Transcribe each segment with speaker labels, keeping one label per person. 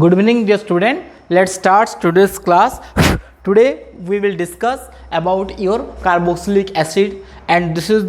Speaker 1: Good evening, dear student. Let's start today's class. Today we will discuss about your carboxylic acid, and this is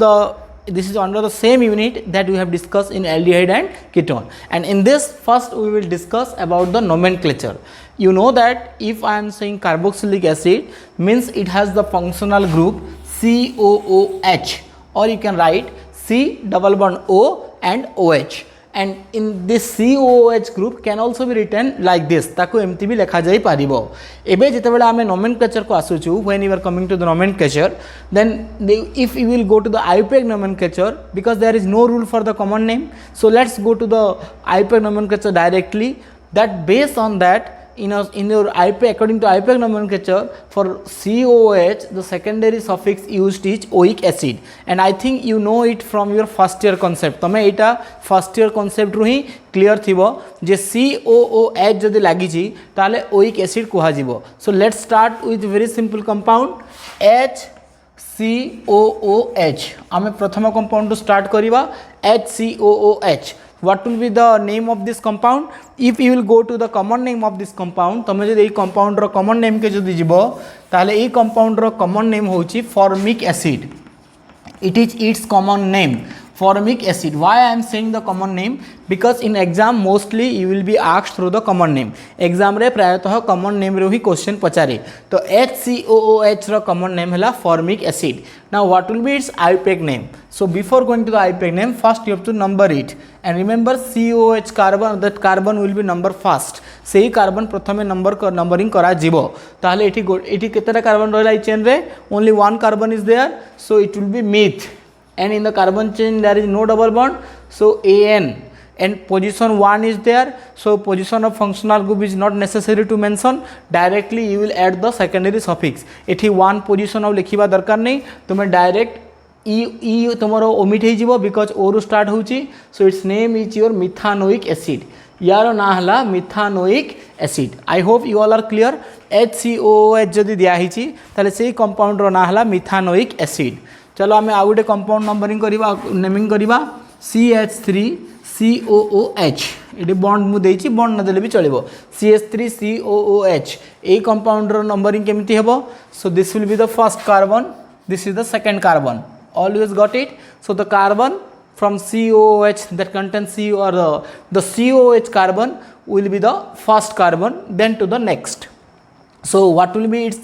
Speaker 1: under the same unit that we have discussed in aldehyde and ketone. And in this, first we will discuss about the nomenclature. You know that if I am saying carboxylic acid, means it has the functional group COOH, or you can write C double bond O and OH. And in this COOH group can also be written like this, ताको एमती भी लिखा जाई पारिबो. एबे जेतेबेले आमे nomenclature को आसुचु, when you are coming to the nomenclature, then if you will go to the IUPAC nomenclature, because there is no rule for the common name, so let's go to the IUPAC nomenclature directly. That based on that, in your IUPAC, according to IUPAC nomenclature, for COOH the secondary suffix used is oic acid, and I think you know it from your first year concept. तमे एटा first year concept रू ही clear थिबो जे COOH जदि लागि छि ताले oic acid कुहा जिवो. So let's start with very simple compound HCOOH. आमे प्रथम compound to start करिवा HCOOH. What will be the name of this compound? If you will go to the common name of this compound, तमे जदि एई compound रो common name के जदि जिवो ताले एई compound रो common name होउची formic acid. It is its common name, formic acid. Why I am saying the common name? Because in exam mostly you will be asked through the common name. Exam रे प्रायतः common name रे ही question पचारे. तो HCOOH रो common name है formic acid. Now what will be its IUPAC name? So before going to the IUPAC name, first you have to number it. And remember COOH carbon, that carbon will be number first. सेही carbon प्रथमे numbering करा जिवो. ताहले एठी केतेटा carbon रहला ई chain रे? Only one carbon is there, so it will be meth. And in the carbon chain there is no double bond, so AN. And position 1 is there, so position of functional group is not necessary to mention. Directly you will add the secondary suffix. एठी 1 position of लिखिबा दरकार नहीं, तुमे direct E तुमरो omit हे जिवो because O रू start होउची. So its name is your methanoic acid. यारो ना हला methanoic acid. I hope you all are clear. HCOOH जदि दिया हिची ताले सेही compound रो ना हला methanoic acid. चलो आमे आ गुटे कंपाउंड नंबरिंग करिबा, नेमिंग करिबा CH3COOH. एटी बॉन्ड मु देइची, बॉन्ड न देले भी चलिबो. CH3COOH ए कंपाउंड रो नंबरिंग केमिति हेबो? So this will be the first carbon, this is the second carbon. Always got it? So the carbon from COOH that contains C, or the COOH carbon will be the first carbon, then to the next. So what will be its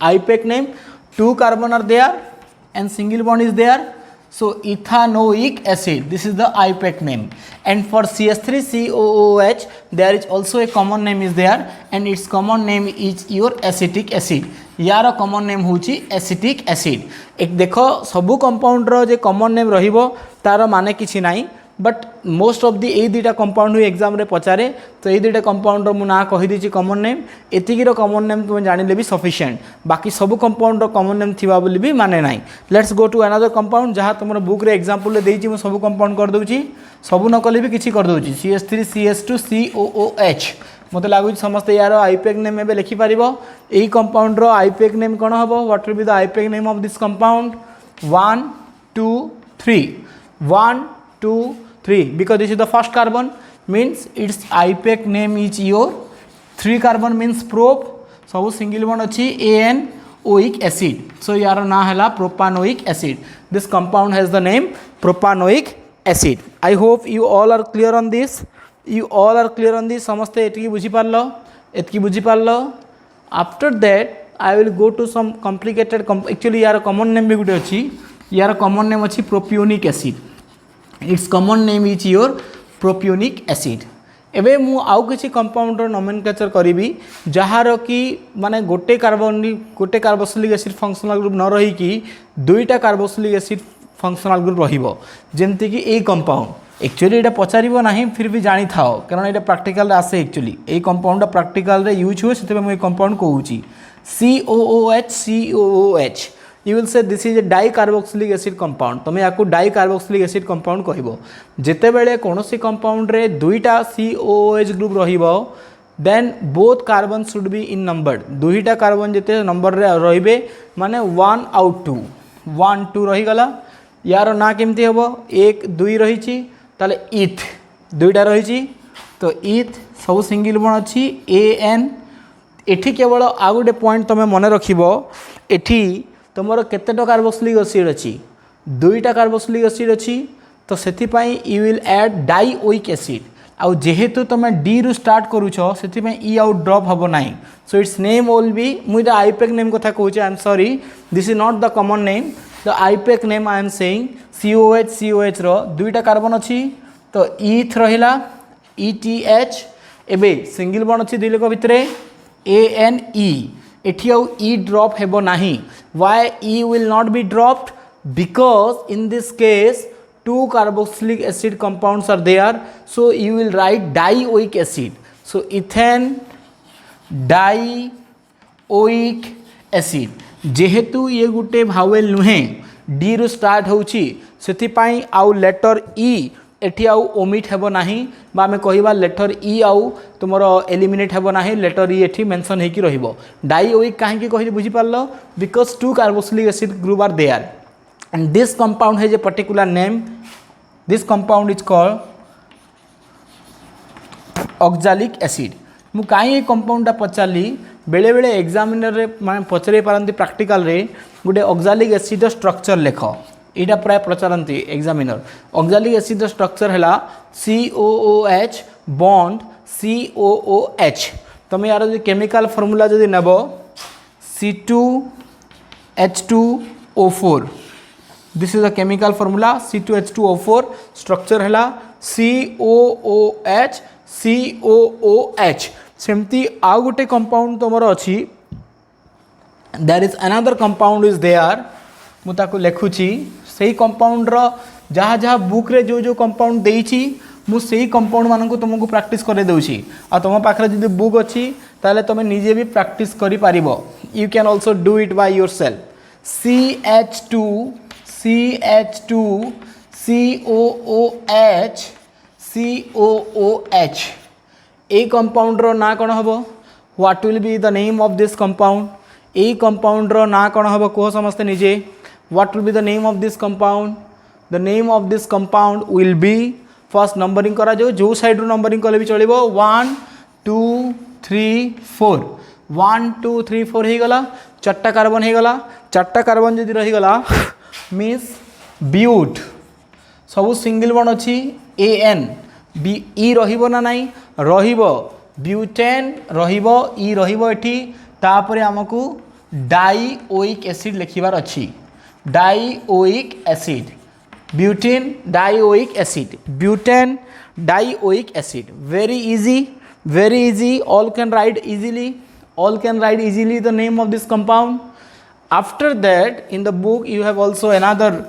Speaker 1: IUPAC name? 2 carbon are there and single bond is there, so ethanoic acid, this is the IUPAC name. And for CH3COOH there is also a common name is there, and its common name is your acetic acid. यार common name होची acetic acid. एक देखो सबु compound रो जे common name रहिबो तार माने किछि नाही, बट मोस्ट ऑफ दी ए दुटा कंपाउंड हुई एग्जाम रे पचारे, तो ए दुटा कंपाउंड रो मु ना कहि दिछि कॉमन नेम. एतिकी रो कॉमन नेम तुम जानिले भी सफिशिएंट. बाकी सब कंपाउंड रो कॉमन नेम थिबा बोली भी माने नाही. Let's go to another compound जहां तुमरो बुक रे एग्जांपल ले देछि. मु सब कंपाउंड कर दोछि, सब न कले भी किछि कर दोछि. CH3CH2COOH मते लागु समस्त यार IUPAC नेम एबे लिखि पारिबो. एई कंपाउंड रो IUPAC नेम कोन हबो? What will be the IUPAC name of this compound? 1 2 3 1 2 3, because this is the first carbon, means its IUPAC name is your 3 carbon means prop, सब single bond अच्छी ANOic acid, so यार ना हैला propanoic acid. This compound has the name propanoic acid. I hope you all are clear on this. You all are clear on this. समस्ते एतकी बुझी पारलो, एतकी बुझी पारलो. After that I will go to some complicated actually यार common name भी गुटे अच्छी. यार common name अच्छी propionic acid. Its common name is your propionic acid. एबे मु आउ किछि कंपाउंड रो नोमेनक्लेचर करिवि जहार कि माने गोटे कार्बोक्सिलिक एसिड फंक्शनल ग्रुप न रही कि दुईटा कार्बोक्सिलिक एसिड फंक्शनल ग्रुप रहिबो. जेंति कि ए कंपाउंड एक्चुअली एटा पचारिबो नाही, फिर भी जानि थाओ कारण एटा प्रैक्टिकल रे आसे. एक्चुअली ए कंपाउंड प्रैक्टिकल रे यूज हो, सेते मु ए कंपाउंड कहूची COOH. You will say this is a dicarboxylic acid compound. तमे याकू dicarboxylic acid compound कहिबो. जेते बेले कोनोसी कंपाउंड रे दुईटा COOH ग्रुप रहिबो, then both carbon should be in numbered. दुईटा कार्बन जेते नंबर रे रहिबे माने 1 out 2 1 2 रही गला. यार ना केमती हेबो? 1 2 रहिची ताले इथ दुईटा रहिची तो इथ सब सिंगल बॉन्ड अच्छी AN एठी केवल आ गोटे पॉइंट तुम मन रख एठी तुम केतेटा कार्बोक्सिलिक एसिड अच्छी 2टा कार्बोक्सिलिक एसिड अच्छी तो से you will add dioic acid आउ जेहेतु तुम डी रु स्टार्ट करूछ से ई आउ ड्रॉप हम ना so it's name will be मुझे आईपेक नेम कथा कहूँ I am sorry this is not the common name the IUPAC name I am saying COH रो 2टा कार्बन अच्छी तो इथ रहिला ETH एबे सिंगल बॉन्ड अच्छी 2 लोक भितर ANE एठी आउ E ड्रॉप हेबो नाही why E will not be dropped because in this case 2 carboxylic acid compounds are there so you will write dioic acid so ethane dioic acid जेहेतु ये गुटे भावेल नुहे डी रु स्टार्ट होउची सेथिपाई आउ लेटर E एठी आउ ओमिट हेबो नाही बा हमें कहिबा लेटर E आउ तुमरो एलिमिनेट हेबो नाही लेटर E एठी मेंशन हेकी रहिबो डाइओइक काहे की कहि बुझी पारलो because 2 carboxylic acid group are there and this compound has a particular name this compound is called oxalic acid मु काई ये कंपाउंड टा पचाली बेले बेले एग्जामिनर रे माने पचरे पारंती प्रैक्टिकल रे गुटे ऑक्सालिक एसिड स्ट्रक्चर लेख एटा प्राय प्रचारंती एग्जामिनर ऑक्सालिक एसिड स्ट्रक्चर हैला COOH बॉन्ड COOH तुम यार जो केमिकल फार्मूला जदि नेबो C2H2O4 this is the chemical formula C2H2O4 structure हैला COOH सेमती आउ गोटे कंपाउंड तुमर अच्छी there is another compound is there मुझे लिखुची से कंपाउंड जहाँ जहाँ बुक रे जो जो कंपाउंड देइची मु से कंपाउंड मानक तुमको प्रैक्टिस करे देउची आ तुम पाखरे जदि बुक अच्छी ताले तुम निजे भी प्रैक्टिस करि पारिबो you can also do it by yourself CH2COOH ए कंपाउंड रो ना कौन हम what will be the name of this compound ए कंपाउंड रो ना कौन हम कह समस्ते निजे what will be the name of this compound the name of this compound will be first numbering करा जो साइड रो नंबरिंग कले भी चलिबो 1 2 3 4 1 2 3 4 हो गला 4टा कार्बन हो गला 4टा कार्बन जदि रही गला मीन्स ब्यूट सब सिंगल बॉन्ड अच्छी AN ई रहिबो ना नहीं रहिबो ब्यूटेन रहिबो ई रहिबो एठी तापरे हमकु डाइओइक एसिड लिखिबार अछि dioic acid butane dioic acid butane dioic acid very easy all can write easily the name of this compound after that in the book you have also another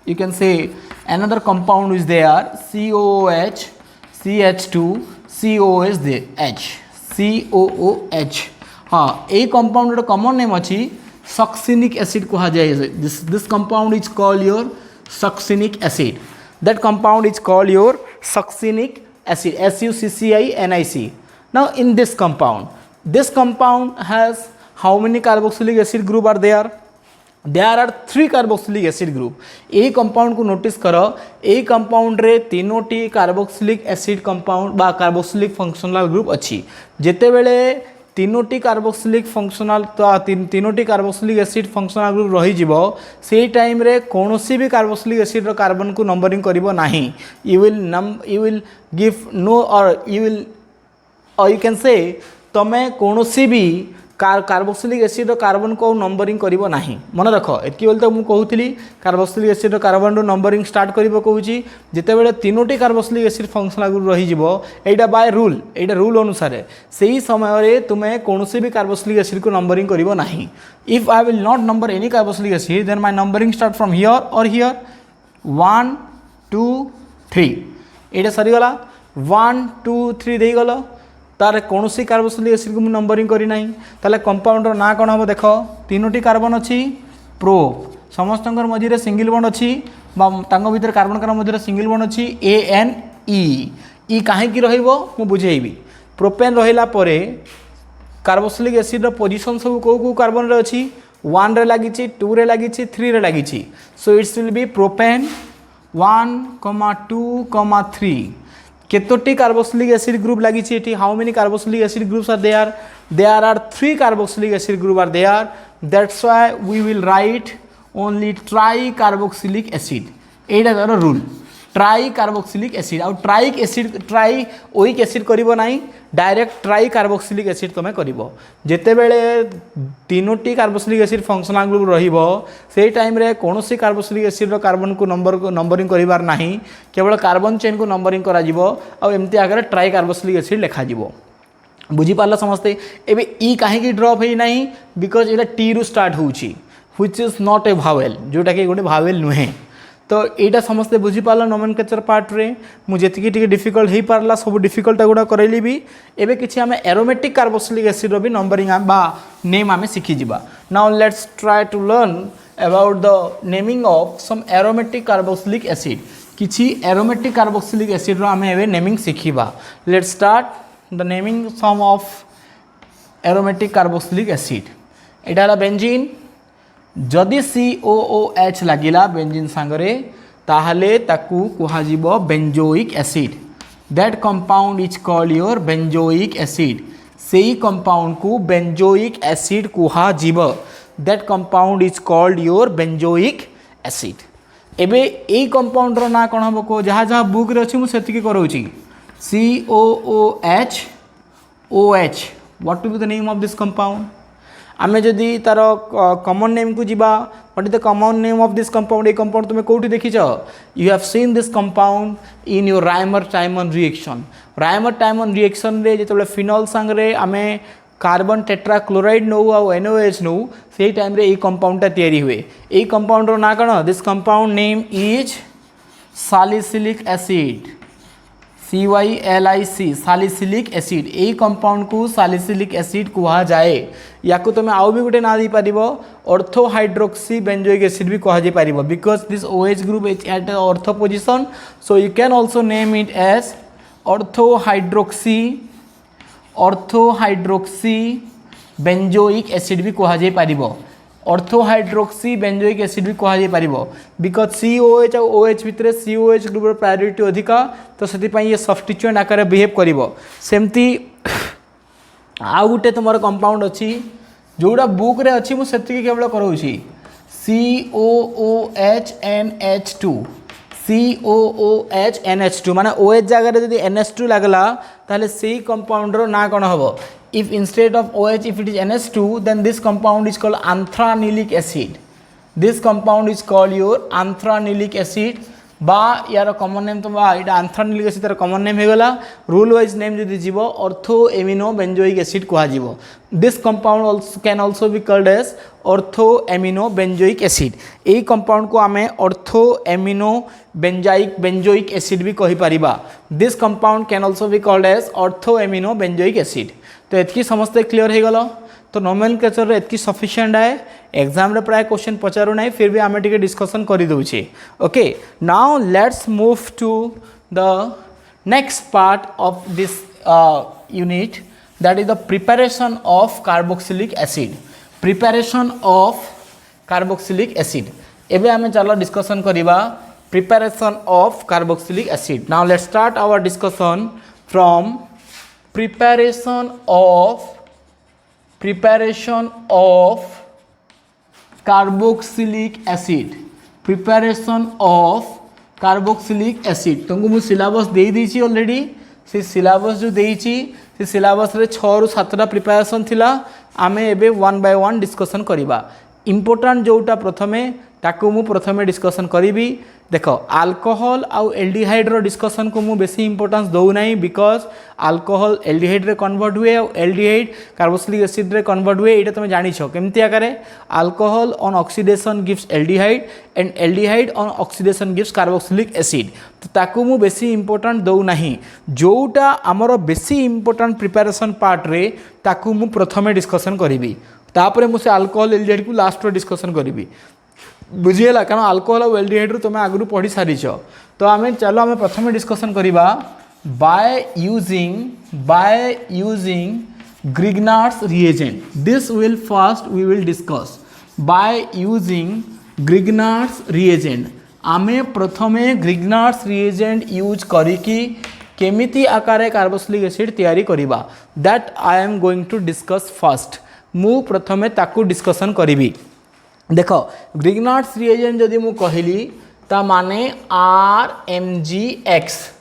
Speaker 1: you can say another compound is there COOH CH2 COOH हाँ ये compound common name अच्छी succinic acid कहा जाए this compound is called your succinic acid that compound is called your succinic acid SUCCINIC now in this compound has how many carboxylic acid group are there are 3 carboxylic acid group A compound को notice कर ए compound रे 3टी carboxylic acid compound बा carboxylic functional group अच्छी जेते बेले 3टी carboxylic functional तो 3टी carboxylic acid functional group रही जिवो से टाइम रे कोनोसी भी कार्बोक्सिलिक एसिड रो कार्बन को नंबरिंग करिवो नाही यू विल गिव नो और यू कैन से तमे कोनोसी भी कार्बोक्सिलिक एसिड कार्बन को नंबरिंग करिवो नाही मन रख एतकी बोलते मुझे कहूली कार्बोक्सिलिक एसिड कार्बन रो नंबरिंग स्टार्ट करिवो कहूची जेते बेले 3टी कार्बोक्सिलिक एसिड फंक्शनल ग्रुप रही जिवो एटा बाय रूल एटा रूल अनुसार सही समय रे तुमे कोनोसी भी कार्बोक्सिलिक एसिड को नंबरिंग करिवो नाही if I will not number any carboxylic acid then my numbering start from here और हियर 1 2 3 एटा सरी गला 1 2 3 देई गलो तार कौन सी कार्बोक्सिलिक एसिड को नंबरिंग करी नहीं ताले कंपाउंडर ना कौन हम देख 3टी कार्बन अच्छी प्रोप समस्त मझे सिंगल बॉन्ड अच्छी भर कार्बन मध्य सिंगल बॉन्ड अच्छी ANE ई कहीं रु बुझेबी प्रोपेन रहा कार्बोक्सिलिक एसिड पोजिशन सब कौ कार्बन रे अच्छी 1 रे लगी 2 रे लगी 3 रे लगी so it's will be propane 1 2 3 केतोटी कार्बोक्सिलिक एसिड ग्रुप लगी एटी how many carboxylic acid groups are there are 3 carboxylic acid group are there that's why we will write only tri carboxylic acid एटा तार रूल ट्राई कार्बोक्सिलिक एसिड आउ ट्राइक acid trioic acid करिवो नाही direct tri carboxylic acid तमे करिवो जेते बेले तीनोटी कार्बोक्सिलिक एसिड फंक्शनल ग्रुप रहिबो सेही टाइम रे कोनोसी कार्बोक्सिलिक एसिड रो कार्बन को नंबरिंग करिवार नाही केवल कार्बन चेन को नंबरिंग करा जिवो आ एम्ति आगे ट्राई कार्बोक्सिलिक एसिड लिखा जिवो बुझी पारला समस्ते एबे ई काहे की ड्रॉप हेई नाही बिकॉज एटा टी रु स्टार्ट होउची which is not a vowel जोटा कि गोटे भावेल नुहे तो यहाँ समस्ते बुझीपार नोमेनक्लेचर पार्ट रे मुझे टी डिफिकल्ट हो पारा सब डिफिकल्ट गुड़ा करैली भी एबे किछि आमे एरोमेटिक कार्बोक्सिलिक एसिड रो भी नंबरिंग बा नेम आमे सिखि जिबा now let's try to learn about the naming of some aromatic carboxylic acid किछि एरोमेटिक कार्बोक्सिलिक एसिड रो आमे एबे नेमिंग सिखिबा let's start the naming some of aromatic carboxylic acid एटा हला बेंजीन जदि COOH लगिला बेंजीन सांगरे ताहले ताकू कुहा जिवो benzoic acid that compound is called your benzoic acid सेही कंपाउंड को बेंजोइक एसिड कुहा जिवो that compound is called your benzoic acid एबे एई कंपाउंड रो ना कोन हबो को जहा जहा बुक रे अछि मु सेति के करौची COOH OH what will be the name of this compound आमे जदि तार कॉमन नेम को जीवा what is the common name of this compound ए कंपाउंड तुम कोठी देखिछ you have seen this compound in your Reimer Tiemann reaction रे जेतबे फिनॉल संगे आमे कार्बन टेट्राक्लोराइड नौ आ NaOH नौ से टाइम रे ए कंपाउंड तैयारी हुए ए कंपाउंड रो ना कण दिस compound name is salicylic acid CYLIC salicylic acid ए कंपाउंड को सैलिसिलिक एसिड कहा जाए या को तुम आउ भी गोटे ना दी पारिबो ऑर्थो हाइड्रोक्सी बेंजोइक एसिड भी कहा जाय पारिबो because this OH group is at ortho position so you can also name it as ortho hydroxy benzoic acid भी कहा जाय पारिबो ऑर्थो हाइड्रोक्सी बेंजोइक एसिड भी कहा जाय पारिबो बिकॉज COH और OH भितर COH ग्रुप रो प्रायोरिटी अधिका तो सेति पई ये सब्स्टिट्यूएंट आकार बिहेव करिवो सेमती आ गुटे तुमर कंपाउंड अछि जोडा बुक रे अछि मु सेति केवल करौछि COOH माने OH जगह रे यदि NH2 लागला ताले सेही कंपाउंड रो ना कोन हबो if instead of OH if it is NH2 then this compound is called anthranylic acid this compound is called your anthranylic acid बा यार कॉमन नेम तो बा इटा एंथ्रानिलिक एसिड तार कॉमन नेम हे गला रूल वाइज नेम जदि जीवो ortho amino benzoic acid कहा जीवो this compound also can also be called as ortho amino benzoic acid ए कंपाउंड को आमे ऑर्थो एमिनो बेंजोइक एसिड भी कहि परिबा this compound can also be called as ortho amino benzoic acid तो एतकी समस्ते क्लियर हे गलो तो नोमेनक्लेचर रे एतकी सफिशिएंट है एग्जाम रे प्राय क्वेश्चन पचारू नहीं फिर भी आमे टिके डिस्कशन करि दउछे okay now let's move to the next part of this unit that is the preparation of carboxylic acid एबे आमे चलो डिस्कशन करिबा preparation of carboxylic acid now let's start our discussion from preparation of carboxylic acid तुमको मु syllabus दे दीची already से syllabus जो देइची से सिलेबस रे 6 रु 7टा प्रिपरेशन थिला आमे एबे 1 बाय 1 डिस्कशन करिबा इंपोर्टेंट जोटा प्रथमे ताकू मु प्रथमे डिस्कशन करिबी देखो अल्कोहल आउ एल्डिहाइड रो डिस्कशन को मु बेसी इंपोर्टेंस दउ नाही बिकॉज अल्कोहल एल्डिहाइड रे कन्वर्ट हुए और एल्डिहाइड कार्बोक्सिलिक एसिड रे कन्वर्ट हुए एटा तुम जानि छ केमति आकारे alcohol on oxidation gives aldehyde and aldehyde on oxidation gives carboxylic acid तो ताकू मु बेसी इंपोर्टेंट दउ नाही जोटा हमरो बेसी इंपोर्टेंट प्रिपरेशन पार्ट रे ताकू मु प्रथमे डिस्कशन करिबी तापरे मु से अल्कोहल एल्डिहाइड को लास्ट रो डिस्कशन करिबी बुझीगला कारण अल्कोहल और एल्डिहाइड रो तुम आगु पढ़ी सारी तो आम चलो आम प्रथम डिस्कशन करिबा by using Grignard's reagent this will first we will discuss by using Grignard's reagent आमे प्रथमे ग्रिग्नार्ड्स रिएजेंट यूज करिकी केमिति आकार कार्बोक्सिलिक एसिड तैयारी करिबा that I am going to discuss first मु प्रथमे ताकू डिस्कशन करिवि देख ग्रिग्नार्ड्स रिएजेंट जदि मु कहली ता माने RMgX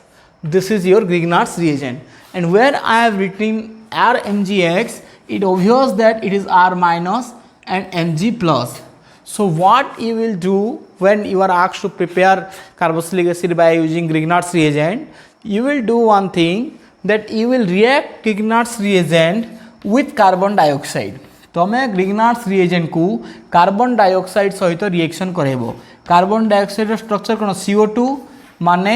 Speaker 1: this is your Grignard's reagent and where I have written RMgX it obvious that it is R minus and Mg plus. So what you will do when you are asked to prepare carboxylic acid by using Grignard's reagent, you will do one thing that you will react Grignard's reagent with carbon dioxide. तमे Grignard's reagent को carbon dioxide सहित reaction करेबो carbon dioxide structure कोन CO2 माने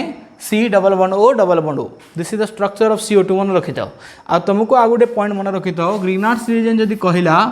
Speaker 1: C double bond O this is the structure of CO2 मन रखि थाओ आ तुमको आ गोटे point मन रखि थाओ ग्रिग्नार्ड्स रिएजेंट जदि कहिला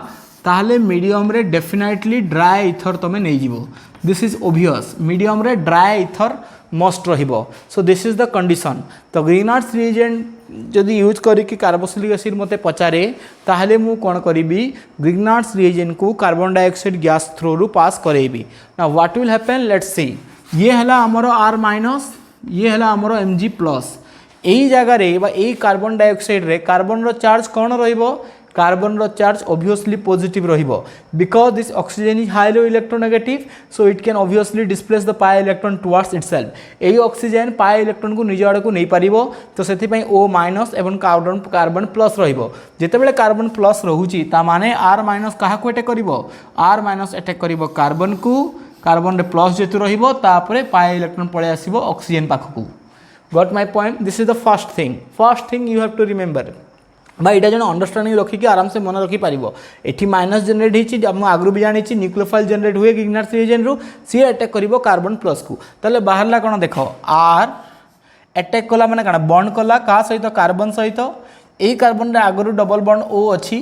Speaker 1: ताहले मीडियम रे डेफिनेटली ड्राई इथर तमे नै जीवो दिस इज ओबियस मीडियम रे ड्राई इथर मस्ट रहिबो so this is the condition तो ग्रिग्नार्ड्स रिएजेंट जदि यूज करिकी कार्बोक्सिलिक एसिड मते पचारे ताहले मु कोन करिबी ग्रिग्नार्ड्स रिएजेंट को कार्बन डाइऑक्साइड गैस थ्रू रु पास करेबी now what will happen let's see ये हला हमरो R माइनस ये हला हमरो Mg प्लस एई जगह रे बा एई कार्बन डाइऑक्साइड रे कार्बन रो चार्ज कोन रहिबो कार्बन रो चार्ज ऑब्वियसली पॉजिटिव रहिबो because this oxygen is highly electronegative so it can obviously displace the pi electron towards itself AE oxygen pi electron को निज आड़ को नहीं पारिबो तो सेति पई O माइनस एवं कार्बन प्लस रहिबो जेतेबेले कार्बन प्लस रहुची ता माने R माइनस काहा को अटैक करिवो R माइनस अटैक करिवो कार्बन को कार्बन रे प्लस जेतु रहिबो तापरे पाई इलेक्ट्रॉन पळे आसीबो ऑक्सीजन पाखकू got my point this is the first thing you have to remember भाई यहाँ जो अंडरस्टांडिंग रखिकी आराम से मन रखिपार ये माइनस जेनेट होती आगु भी जानी न्यूक्लियोफाइल जेनेट हुए ग्रिग्नार्ड्स रिएजेंट रु सी अटैक कर कार्बन प्लस को ताले बाहरला कौन देख R अटैक कला माने कौन बॉन्ड कला क्या सहित कार्बन सहित यही कार्बन रे आगु डबल बॉन्ड O अच्छी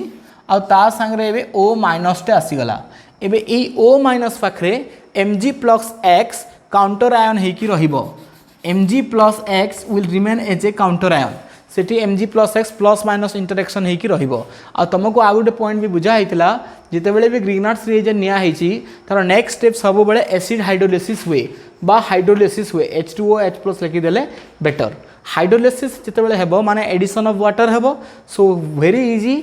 Speaker 1: आ सांगे एबे O माइनस टे आसीगला एबे ए O माइनस पाखे Mg plus X counter ion होकी रहिबो Mg plus X will remain as a counter ion सेठी Mg plus X plus minus interaction होकी रहिबो आ तुमको आ गोटे पॉइंट भी बुझा होता जितेबाला भी ग्रिग्नार्ड्स रिएजेंट निया होती तार नेक्स्ट स्टेप सब बेले एसिड हाइड्रोलिसिस हुए बा हाइड्रोलिसिस हुए H2OH प्लस लिखिदेले बेटर हाइड्रोलिसिस जितेबाला हेबो माने एडिशन ऑफ वाटर हेबो so very easy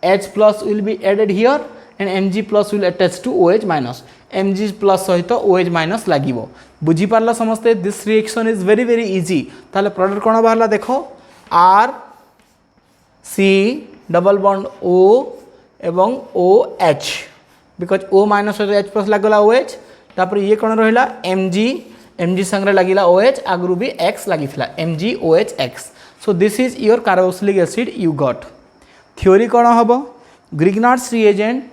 Speaker 1: H plus will be added here and Mg plus will attach to OH minus Mg plus सहित OH माइनस लागिबो बुझी पारला समस्ते this reaction is very very easy ताले प्रोडक्ट कोन बाहरला देखो R C double bond O एवं OH because O minus H plus लगला OH तापर ये कौन रहा Mg संगे लगिला OH आगु भी X लगी MgOH X so this is your carboxylic acid you got theory कौन हम Grignard's reagent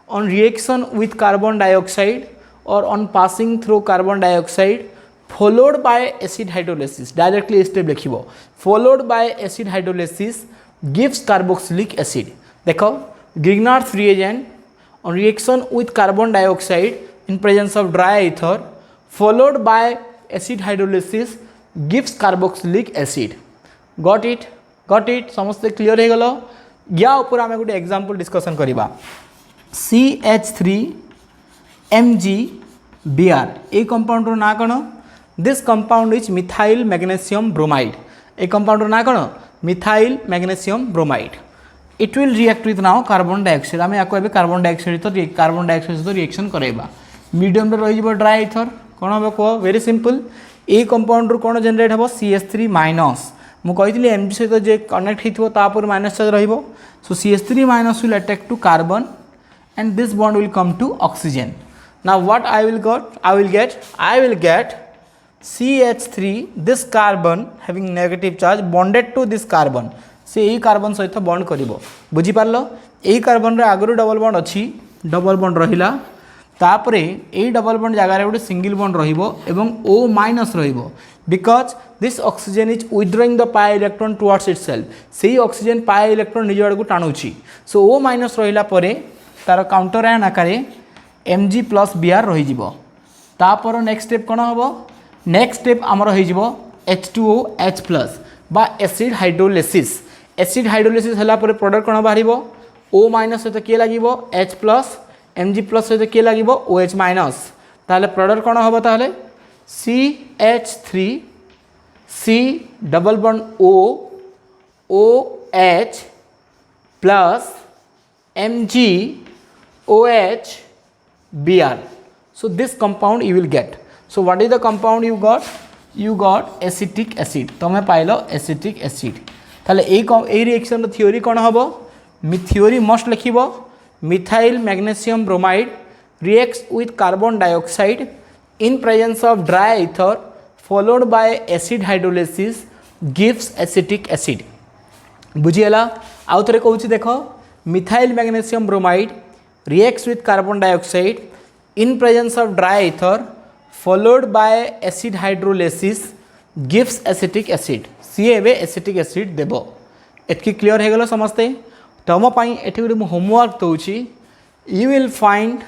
Speaker 1: on reaction with carbon dioxide और on passing through carbon dioxide followed by acid hydrolysis directly step लिखिबो followed by acid hydrolysis gives carboxylic acid देखो Grignard's reagent on reaction with carbon dioxide in presence of dry ether followed by acid hydrolysis gives carboxylic acid got it समस्त clear हो गलो या ऊपर आमे गोटे example discussion करिबा CH3 MgBr ए compound रो ना कोन this compound is methyl magnesium bromide ए कंपाउंड ना कौन methyl magnesium bromide it will react with now carbon dioxide आम या कार्बन डाइऑक्साइड तो रिएक्शन कराइबा मीडियम रे रही ड्राई इथर कौन हम कह वेरी सिंपल ए कंपाउंड रू कौन जेनेट हम CH3 माइनस मुझे Mg सहित जे कनेक्ट होपर माइनस चार्ज रहिबो so CH3 minus will attack to carbon and this bond will come to oxygen now what I will get CH3 this carbon having negative charge bonded to this carbon से यही carbon सहित bond करिवो बुझी पारलो एही carbon रे आगरु double bond अछि double bond रहिला तापरे एही डबल बॉन्ड जगह रे गोटे सिंगल बॉन्ड रहिबो एवं O माइनस रहिबो because this oxygen is withdrawing the pi electron towards itself सेही ऑक्सीजन पाई इलेक्ट्रॉन निज आड़ को टाणुछि सो O माइनस रहिला परे तार काउंटर आयन आकारे Mg प्लस Br रहि जिवो तापर नेक्स्ट स्टेप कोन हबो नेक्स्ट स्टेप आमर हो H2OH प्लस बा एसिड हाइड्रोलिसिस हला पर प्रोडक्ट कौन बाहर O माइनस सहित किए लगे H प्लस Mg प्लस सहित किए लगे OH माइनस ताले प्रोडक्ट कौन हम ताले CH3 C double bond O OH plus Mg OH Br. So this compound you will get. So what is the compound you got? You got acetic acid. तमें पाइल acetic acid. ताले ए reaction रो theory कौन हबो? Theory must लिखिबो methyl magnesium bromide reacts with carbon dioxide in presence of dry ether followed by acid hydrolysis gives acetic acid. बुझीगला आउ थे कहूँ देख methyl magnesium bromide reacts with carbon dioxide in presence of dry ether followed by acid hydrolysis gives acetic acid. सी एबे acetic acid देव एतकी clear हो गला समस्ते तुम पाई एठी गोटे होमवर्क दूची you will find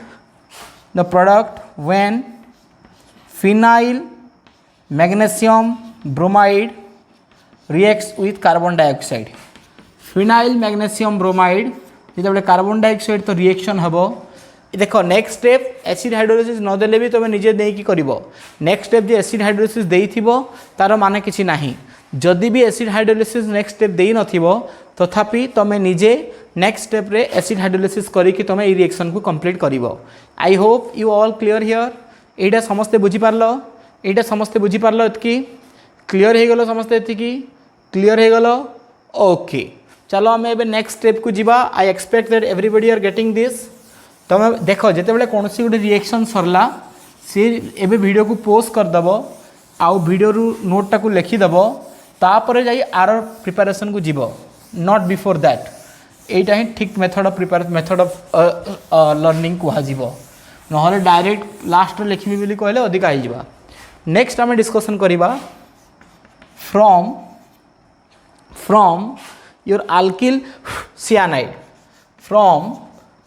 Speaker 1: the product when phenyl magnesium bromide reacts with carbon dioxide. Phenyl magnesium bromide जो कार्बन डाइऑक्साइड तो रिएक्शन हम देख नेक्स्ट स्टेप एसिड हाइड्रोलिसिस नदेले भी तुम निजे देकी कर नेक्स्ट स्टेप जो एसिड हाइड्रोलिसिस देइथिबो तार माने किछि नाही. जदि भी एसिड हाइड्रोलिसिस नेक्स्ट स्टेप देई नथिबो तथापि तुम निजे नेक्स्ट स्टेप रे एसिड हाइड्रोलिसिस करिकि तुम ए रिएक्शन को कंप्लीट करिवो. I hope you all clear here. एटा समस्ते बुझी पारलो एटा समस्ते बुझी पारलो एतकी क्लियर हो गलो समस्ते एतकी क्लियर हो गलो. ओके चलो आम ए नेक्स्ट स्टेप को जीवा. I expect that everybody are getting this. तुम देख जिते बड़े कौन गोटे रिएक्शन सरला सी एबे वीडियो को पोस्ट करदेव आउ वीडियो नोटा को लिखिदेव तापर जाई आर प्रिपरेशन को जीव नॉट बिफोर दैट. एटा ही ठीक method of method of learning कहुव ना डायरेक्ट लास्ट लिखी बोली कहले अधिका हो. नेक्स्ट आम डिस्कसन करवा from your alkyl cyanide. From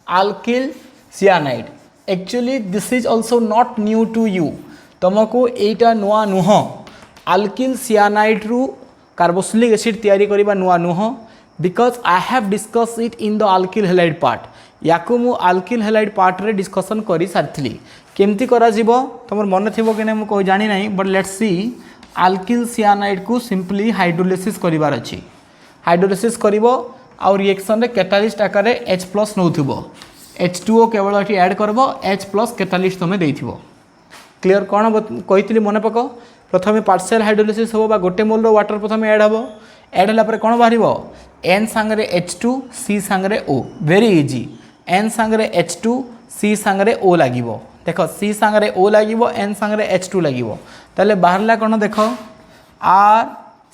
Speaker 1: alkyl cyanide. Actually this is also not new to you. तुमको एटा नुआ नुह alkyl cyanide रू कार्बोक्सिलिक एसिड तैयारी करबा नुआ नुह because I have discussed it in the alkyl halide part. याकू मु alkyl halide part रे डिस्कशन करी सारथली केमती करा जीवो तमर मन थिबो कि नै मु कोइ जानि नै but let's see. alkyl cyanide को सिंपली हाइड्रोलिसिस करिवार अछि. हाइड्रोलिसिस करिवो आउ रिएक्शन रे कैटालिस्ट आकार रे H+ नउथिबो H2O केवल एठी ऐड करबो H+ कैटालिस्ट तमे देइथिबो. क्लियर कोन कहितली मन पको प्रथमे पार्शियल हाइड्रोलिसिस होबो बा गोटे मोल रो वाटर प्रथमे ऐड होबो ऐड होला पर कोन बाहरिबो N संगे H2 C संगे O. Very easy. N संगे H2 C संगे O लागिबो. देखो C संगे O लागिबो N संगे H2 लागिबो ताले बाहरला कोन देखो R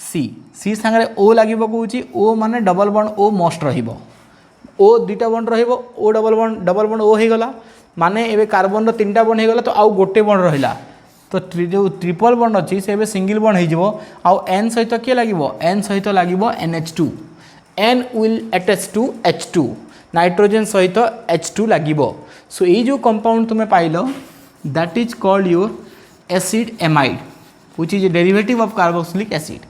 Speaker 1: C संगे O लागिबो कहूची O माने डबल बॉन्ड O मोस्ट रहिबो O दुईटा बॉन्ड रहिबो O डबल बॉन्ड O हे गला माने एबे कार्बन रो तीनटा बॉन्ड हे गला तो आउ गोटे बॉन्ड रहिला तो जो ट्रिपल बॉन्ड अछि से एबे सिंगल बॉन्ड हे जिवो आउ N सहित के लागिबो N सहित लागिबो NH2. N will attach to H2 nitrogen सहित H2 लागिबो. सो ये जो कंपाउंड तुमे pilo that is called your acid amide which is a derivative of carboxylic acid.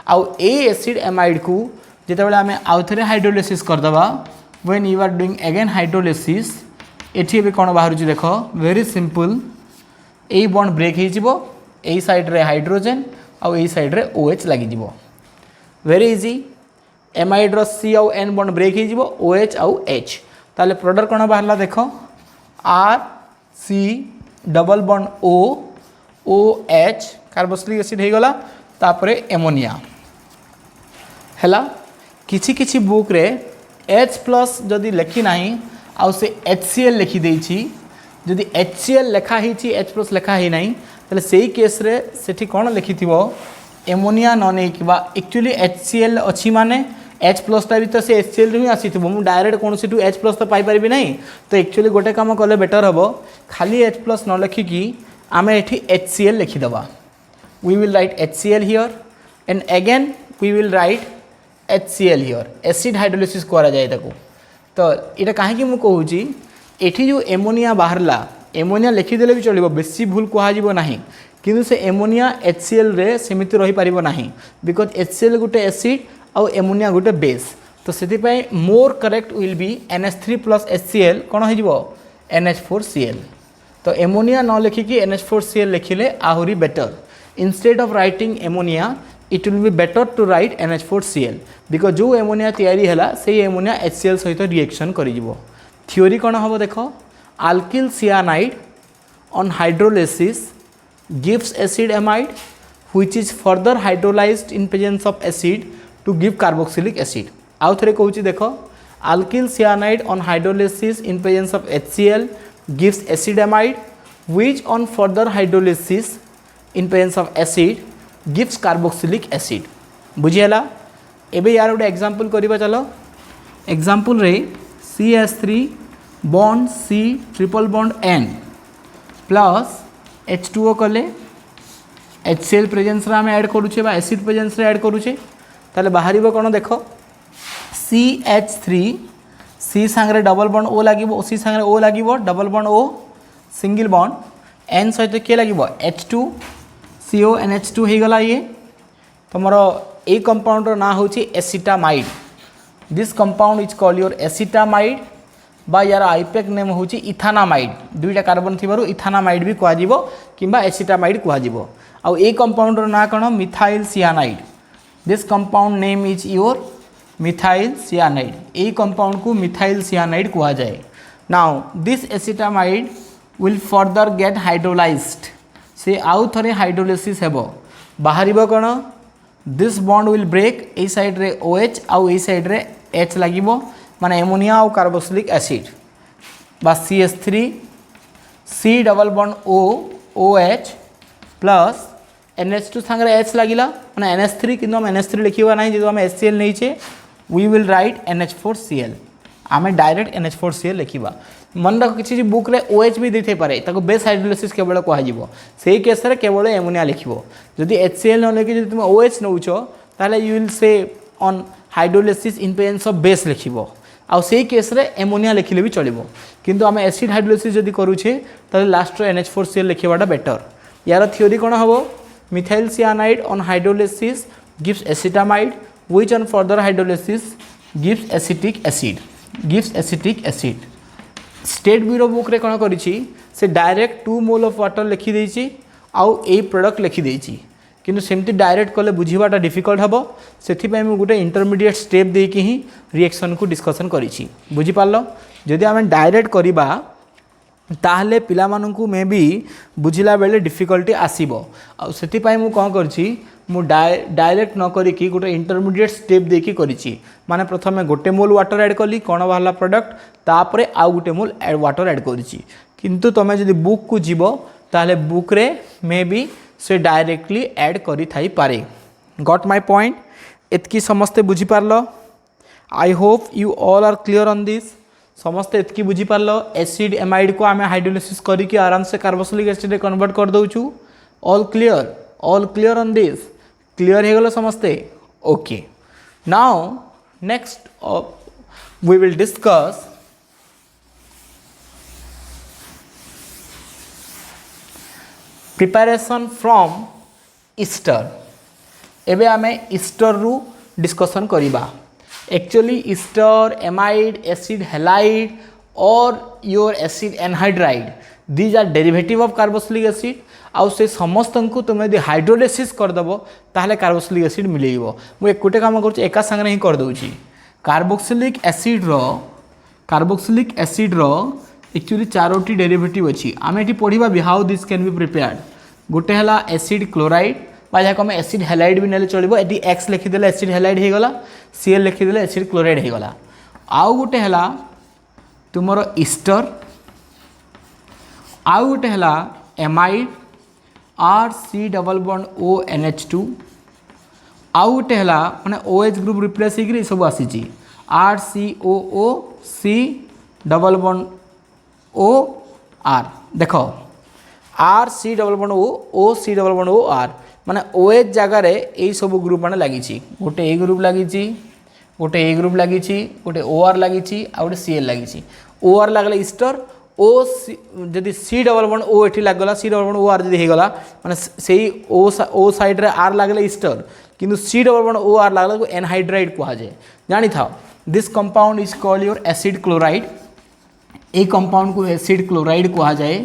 Speaker 1: आउ ए एसिड एमाइड को जिते बळे आमे आउ थरे हाइड्रोलिसिस कर दबा when you are doing again hydrolysis एठी बे कोन बाहर छि देखो वेरी सिंपल. ए बॉन्ड ब्रेक हे जिवो ए साइड रे हाइड्रोजन आउ ए साइड रे OH लागी जिवो. Very easy. एमाइड रो C आउ N बॉन्ड ब्रेक हे जिवो OH आउ H ताले प्रोडक्ट कोन बाहरला देखो R C double bond O OH carboxylic acid हे गला तापरे एमोनिया हैला. किछि किछि बुक रे H+ जदि लिखि नाही आउ से HCl लिखि देछि जदि HCl लेखा हिछि H+ लेखा ही नाही तले सेही केस रे सेठी कोन लिखिथिबो एमोनिया न नै किबा एक्चुअली HCl अछि माने H+ ता भी तो से HCl रे ही आसीथिबो मु डायरेक्ट कोनसी टू H+ तो पाई परबी नाही तो एक्चुअली गोटे काम कले बेटर हबो खाली H+ न लिखि कि आमे एठी HCl लिखि दबा. We will write HCl here and again we will write HCl here. Acid hydrolysis करा जाए ताको तो एटा काहे कि मु कहूची एठी जो एमोनिया बाहरला एमोनिया लिखि देले भी चलिबो बेसी भूल कहा जिवो नाही किंतु से एमोनिया HCl रे समिति रही पारिबो नाही बिकॉज HCl गुटे एसिड और एमोनिया गुटे बेस तो सेति पय more correct will be NH3 + HCl कोन हो जिवो NH4Cl. तो एमोनिया न लिखिकी NH4Cl लिखिले आहुरी better. Instead of writing ammonia it will be better to write NH4Cl because जो एमोनिया तैयारी है से एमोनिया HCl सहित रिएक्शन कर थ्योरी कौन हम देख alkyl cyanide on hydrolysis gives acid amide which is further hydrolyzed in presence of acid to give carboxylic acid. आउ थे कहूँ देख alkyl cyanide on hydrolysis in presence of HCl gives acid amide which on further hydrolysis in presence of acid gives carboxylic acid. बुझीगला एबे यार गोटे example करबा चलो example रे CH3 bond C triple bond N plus H2O कले HCl presence रे आमे add करूछे बा एसिड प्रेजेंस रे ऐड करूछे ताले बाहरिबो कोन देखो CH3 C संगे डबल बॉन्ड O लागिबो C संगे O लागिबो double bond O single bond N सहित के लागिबो H2 CO NH2 हो गला ये तुमर ए कंपाउंड रो ना होची acetamide this compound is called your acetamide बा यार आईपैक नेम होची इथानामाइड दुईटा कार्बन थिबारु इथानामाइड भी कुआ जिवो किंबा एसिटामाइड कुआ जिवो आ ए कंपाउंड रो ना कोन methyl cyanide this compound name is your methyl cyanide ए कंपाउंड को मिथाइल सियानाइड कुआ जाए now this acetamide will further get hydrolysed से आउ थरे हाइड्रोलिसिस हेबो बाहरिबो कोन दिस बॉन्ड विल ब्रेक ए साइड रे OH आउ ए साइड रे H लागिबो माने एमोनिया और कार्बोक्सिलिक एसिड बा CH3 C double bond O OH plus NH2 संगे H लागिला माने NH3 किंतु हम NH3 लिखिबा नाही जेतो हम HCl नै छे वी विल राइट NH4Cl आमे डायरेक्ट NH4Cl लिखिबा मन रख किसी बुक रे OH भी देते पारे ताको बेस हाइड्रोलिसिस केवल कह जिवो सेही केस रे केवल एमोनिया लिखिबो जदि HCl न लेके जदि तुम OH नउछो ताले you will say on hydrolysis in presence of base लिखिबो आउ सेही केस रे एमोनिया लिखिले भी चलिबो किंतु आमे एसिड हाइड्रोलिसिस जदि करूछे ताले लास्ट रे NH4Cl लिखिबाटा बेटर यार थ्योरी कोन हबो methyl cyanide on hydrolysis gives acetamide which on further hydrolysis gives acetic acid state bureau book रे कौन करिछि से डायरेक्ट 2 मोल ऑफ वाटर लिखि देछि आउ ए प्रोडक्ट लिखि देछि किंतु सेमती डायरेक्ट कले बुझीबाटा डिफिकल्ट हबो सेथि पय हम गुटे इंटरमीडिएट स्टेप दे कि ही रिएक्शन को डिस्कशन करिछि बुझी पारलो जदि हम डायरेक्ट करिबा ताहले पिला माननकु मे बी बुझिला बेले डिफिकल्टी आसीबो आ सेथि पय मु कोन करछि मु डायरेक्ट न करी कि गोटे इंटरमीडिएट स्टेप देखी करिछि माने प्रथमे गोटे मोल वाटर ऐड कली कोन बाहला प्रोडक्ट तापरे आउ गोटे मोल वाटर ऐड करिछि किंतु तमे जदि बुक को जीवो ताहले बुक रे may be say directly add करि थाई पारे गॉट माय पॉइंट एतकी समस्ते बुझी पारलो I hope you all are clear on this समस्ते एतकी बुझी पारलो एसिड एमाइड को आमे हाइड्रोलिसिस करी कि आराम से कार्बोक्सिलिक एसिड रे कन्वर्ट कर दउछु all clear on this clear हो गलो समस्ते okay now next we will discuss preparation from ester एबे आमे ईस्टर रु डिस्कशन करिबा actually ester amide acid halide और your acid anhydride these are derivative of carboxylic acid आउ से समस्त को तुम यदि हाइड्रोलिसिस करदेव ताहले कार्बोक्सिलिक एसिड मिलेइबो मु एक गोटे काम करूँ एका संगे ही कर दउची कार्बोक्सिलिक एसिड रो एक्चुअली 4टी डेरिवेटिव अच्छी आम ये पढ़ा भी how this can be prepared गोटे है एसिड क्लोराइड बा जहाँ आम एसिड हैलाइड भी नेले चलो ये एक्स लिखिदे एसिड हैलाइड हो गला Cl लिखिदे एसिड क्लोराइड हो गला आउ गोटे है तुमर ईस्टर आउ गोटे है amide RC double bond O NH2 आउ गोटे है माने OH ग्रुप रिप्लेस हो सब आसी RCOO C double bond O R देख RC double bond O C double bond O R माने OH जगार यही सब ग्रुप मैंने लगी गोटे ए ग्रुप लगी गोटे ए ग्रुप लगी गोटे OR लगी आ गोटे Cl लगी OR लगला ईस्टर ओ जदि C डबल बॉन्ड O एठी लागला C double bond O R जदि होगला माने सेही O साइड रे R लागले ईस्टर किंतु C double bond O R लागला को एनहाइड्राइड कहा जाए जानि था this compound is called your acid chloride A compound को एसिड क्लोराइड कहा जाए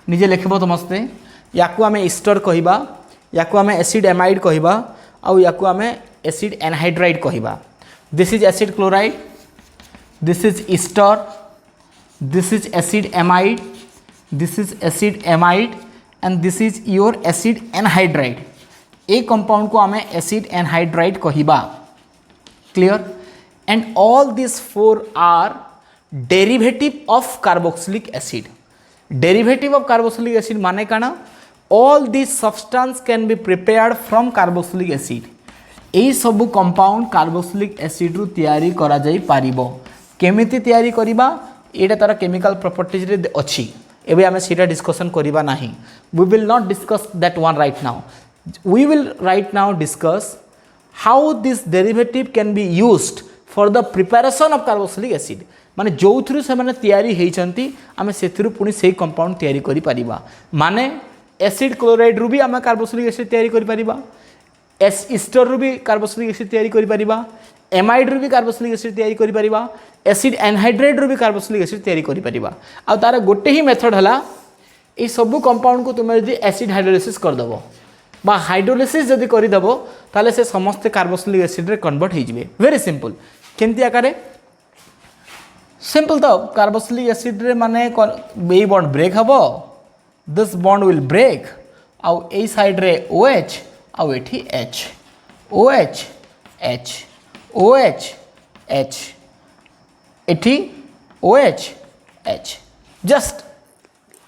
Speaker 1: निजे लिखबो समस्ते याकू आमे ईस्टर कहबा याकू आमे एसिड एमाइड कहबा आउ याकू आम एसिड एनहाइड्राइड कहवा this is acid chloride this is ester this is acid amide this is acid amide and this is your acid anhydride ए कंपाउंड को आम एसिड एनहाइड्राइड कहवा clear and all this four are derivative of carboxylic acid derivative of carboxylic acid माने काना all this substance can be prepared from carboxylic acid यही सबू compound carboxylic acid रु तैयारी करा जाई पारिबो केमिति तैयारी करिबा एटा तार केमिकल प्रॉपर्टीज रे अछि एबे आमे सीटा डिस्कशन करिबा नाही we will not discuss that one right now we will right now discuss how this derivative can be used for the preparation of carboxylic acid माने जो थ्रू से माने तैयारी हेइचंती आमे सेथिरु पुनी सेही कंपाउंड तैयारी करि परिबा माने एसिड क्लोराइड रु भी आमे कार्बोक्सिलिक एसिड तैयारी करि परिबा ईस्टर रु भी कार्बोक्सिलिक एसिड तैयारी करि परिबा एमाइड रु भी कार्बोक्सिलिक एसिड तैयारी करि परिबा एसिड एनहाइड्राइड रु भी कार्बोक्सिलिक एसिड तैयारी करि परिबा आ तार गोटे ही मेथड हला ए सब कंपाउंड को तुम यदि एसिड हाइड्रोलिसिस कर दबो बा हाइड्रोलिसिस जदि करि दबो ताले से समस्त कार्बोक्सिलिक एसिड रे कन्वर्ट हो जिवे वेरी सिंपल केमती आकारे सिंपल तो कार्बोक्सिलिक एसिड रे माने ए बॉन्ड ब्रेक हबो दिस बॉन्ड विल ब्रेक आउ ए साइड रे OH आउ एठी H OH H OH H एठी OH H just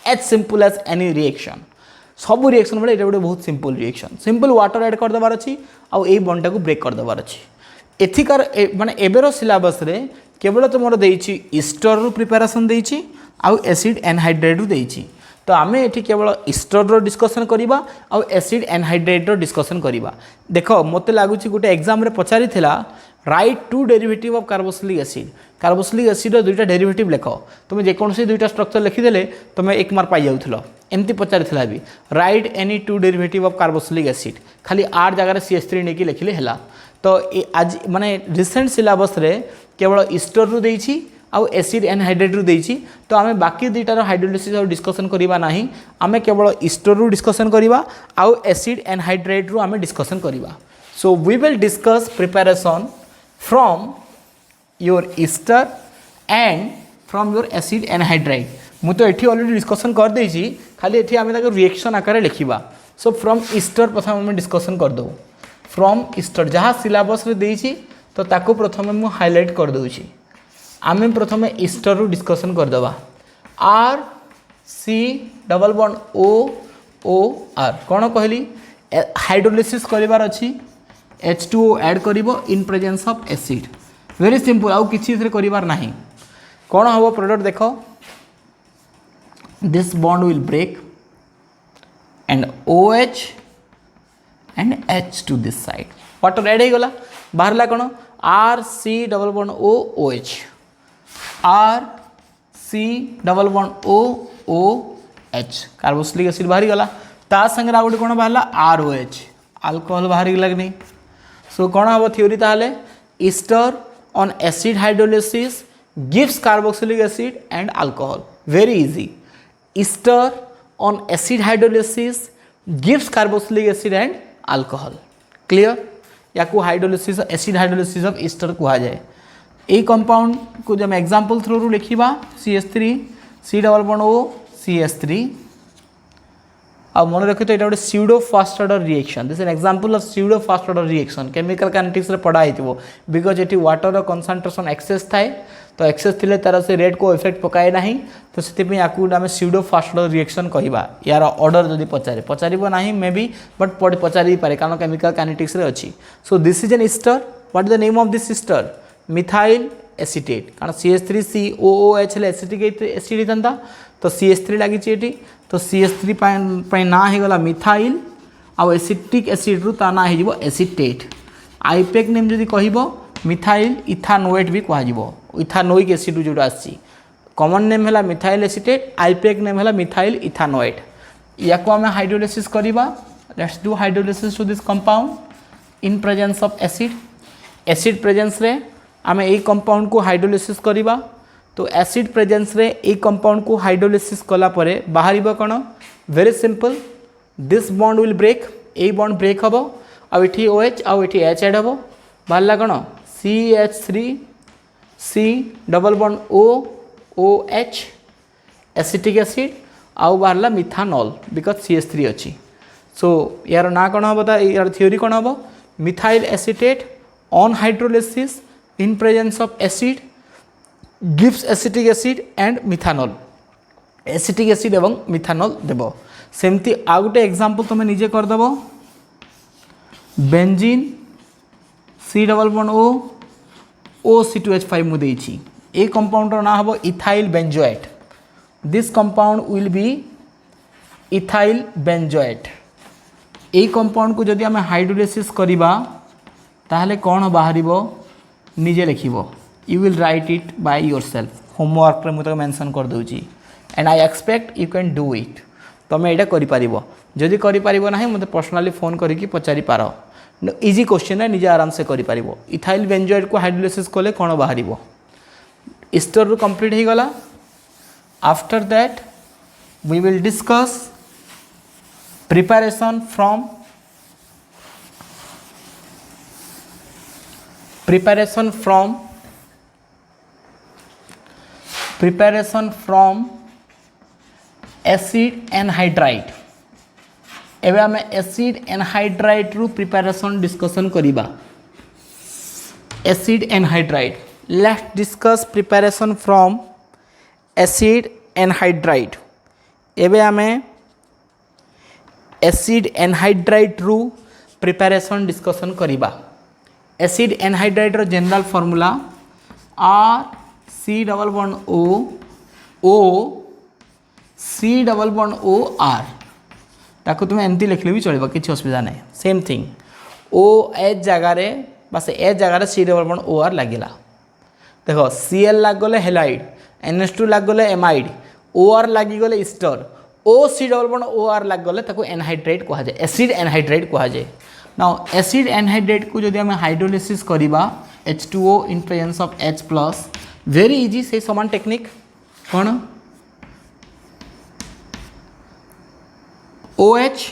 Speaker 1: as simple as any reaction सब रिएक्शन बेले ये बहुत simple reaction simple water add कर दबार अछि आउ ए बॉन्ड को ब्रेक कर दबार अछि एथिकार माने एबेरो सिलेबस रे केवल तुमर देइछि ईस्टर रु प्रिपरेशन देइछि आउ एसिड एनहाइड्राइड रु देइछि तो आम ये केवल ईस्टर रो डिस्कशन करिबा आउ एसिड एनहाइड्राइड रो डिस्कशन करिबा देखो मते लागुछि गोटे एग्जाम रे पचारि थिला write to derivative of carboxylic acid रो दुईटा डेरिवेटिव लेख तुम जेकोसी दुईटा स्ट्रक्चर लिखिदेले तुम 1 मार्क पाई जाउथलो एमती पचारि थिला भी right any two derivative of carboxylic acid खाली 8 जगह CH3 नेकी लिखिले हैला तो आज माने रिसेंट सिलेबस रे केवल ईस्टर रु देइछि आउ एसिड एनहाइड्राइड रु देइछि तो आमे बाकी दुईटार हाइड्रोलिसिस और डिस्कशन करिबा नाही आमे केवल ईस्टर रु डिस्कशन करिबा आउ एसिड एनहाइड्राइड रु आमे डिस्कशन करिबा so we will discuss preparation from your ester and from your acid anhydride मु तो एठी ऑलरेडी डिस्कशन कर देइछि खाली एठी आमे ताको रिएक्शन आकार लिखिबा सो फ्रॉम ईस्टर प्रथम आमे डिस्कशन कर दो फ्रॉम ईस्टर जहाँ सिलेबस रे देइछि तो ताको प्रथम मु हाइलाइट कर दउछि आमे प्रथम ईस्टर रु डिस्कशन कर दबा RC डबल बॉन्ड OR कोन कहली हाइड्रोलिसिस करिवार अछि H2O ऐड करिवो in presence of acid very simple आउ किछि इथरे करिवार नाही कोन हबो प्रोडक्ट देखो this bond will break and OH and H to this side water add हो गला बाहरला कोन RC double bond OH RC double bond OH carboxylic acid बाहरी गला ता संगे आ गोटे कोन बाहरला ROH अल्कोहल बाहरी गला नहीं सो कोन हबो थ्योरी ताले ester on acid hydrolysis gives carboxylic acid and alcohol very easy ester on acid hydrolysis gives carboxylic acid and alcohol clear या को hydrolysis acid hydrolysis of ester कहा जाए ए कंपाउंड को जब एग्जांपल थ्रू लिखिबा CH3 C double bond O CH3 अब मन रखि तो एटा गोटे pseudo first order reaction this an example of pseudo first order reaction chemical kinetics रे पढ़ा हितबो बिकॉज एटी वाटर रो कंसंट्रेशन एक्सेस थाए तो एक्सेस थिले तार से रेट को इफेक्ट पकाए नाही तो सेति पे याकू आमे स्यूडो फर्स्ट ऑर्डर रिएक्शन कहिबा यार ऑर्डर जदी पचारिबो नाही मे बी बट पचारि पारे कारण केमिकल काइनेटिक्स रे अछि सो this is an Easter what is the name of this Easter methyl acetate कारण CH3COOH ले एसिटिक एसिड थंता तो CH3 लागि एटी तो CH3 पय ना हे गला मिथाइल आ एसिटिक एसिड रु ता ना हे जिवो एसीटेट आईपेक नेम जदी कहिबो मिथाइल इथानोएट भी कहा जिवो इथानोइक एसिड रु जोटा आसी कॉमन नेम हैला मिथाइल एसीटेट आईपेक नेम हैला मिथाइल इथानोएट याको हम हाइड्रोलिसिस करिबा let's do hydrolysis to this compound in presence of acid presence रे आमे ए कंपाउंड को हाइड्रोलिसिस करिबा तो एसिड प्रेजेंस रे ए कंपाउंड को हाइड्रोलिसिस कला परे बाहरिबो कोन very simple this bond will break ए बॉन्ड ब्रेक हबो आउ ये OH आउ ये H एड हम बाहर कौन CH3 C double bond O OH acetic acid आउ बाहर मिथानॉल बिकज CH3 अच्छी सो यार ना कौन हम यार थ्योरी कौन हम methyl acetate on hydrolysis in presence of acid gives acetic acid and methanol acetic acid एवं मिथानॉल देव सेमती आउ गोटे एग्जांपल तुम निजे करदेव benzene C double bond O OC2H5 मुझे ये कंपाउंड ना हम ethyl benzoate this compound will be ethyl benzoate ये कंपाउंड को जदि आम हाइड्रोलिसिस करिबा ताहले कौन बाहर निजे लिख you will write it by yourself homework रे मुझे मेंशन कर दूची and I expect you can do it तुम यहाँ कर जदि ना मत पर्सनाली फोन करके पचारि पार इजी क्वेश्चन है निजे आराम से कर इथाइल बेंजोएट को हाइड्रोलिसिस कले कौन बाहर इस्टर रू कंप्लीट हो गला after that we will discuss preparation from acid anhydride एबे आम एसिड एनहाइड्राइड रू प्रिपरेशन डिस्कशन करिबा acid anhydride let's discuss preparation from acid anhydride एबे आमे एसिड एनहाइड्राइड रू प्रिपरेशन डिस्कशन करिबा एसिड एनहाइड्राइड रो general formula RC double bond O C double bond O R ताको तुम एमती लिखले भी चलिबा किछि असुविधा नहीं सेम थिंग OH जगह रे बस H जगह रे C डबल बॉन्ड OR लागिला देखो Cl लाग गले हेलाइड NH2 लाग गले एमाइड OR लागी गले Easter OC double bond OR लाग गले ताको एनहाइड्रेट कहा जाए एसिड एनहाइड्रेट कहा जाए नाउ एसिड एनहाइड्रेट को जदि हम हाइड्रोलिसिस करिबा H2O in presence of H plus very easy से समान टेक्निक कौन OH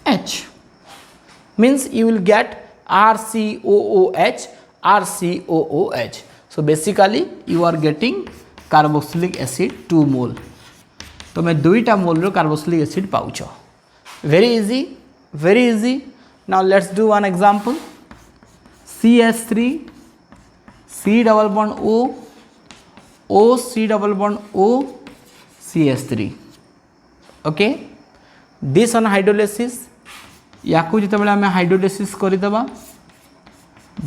Speaker 1: H means you will get RCOOH RCOOH so basically you are getting carboxylic acid 2 mole तो मैं 2टा मोल रो कार्बोक्सिलिक एसिड पाउछ very easy now let's do one example CH3 C double bond O OC double bond O CH3 okay this on hydrolysis याकू जिते आम hydrolysis करदेबा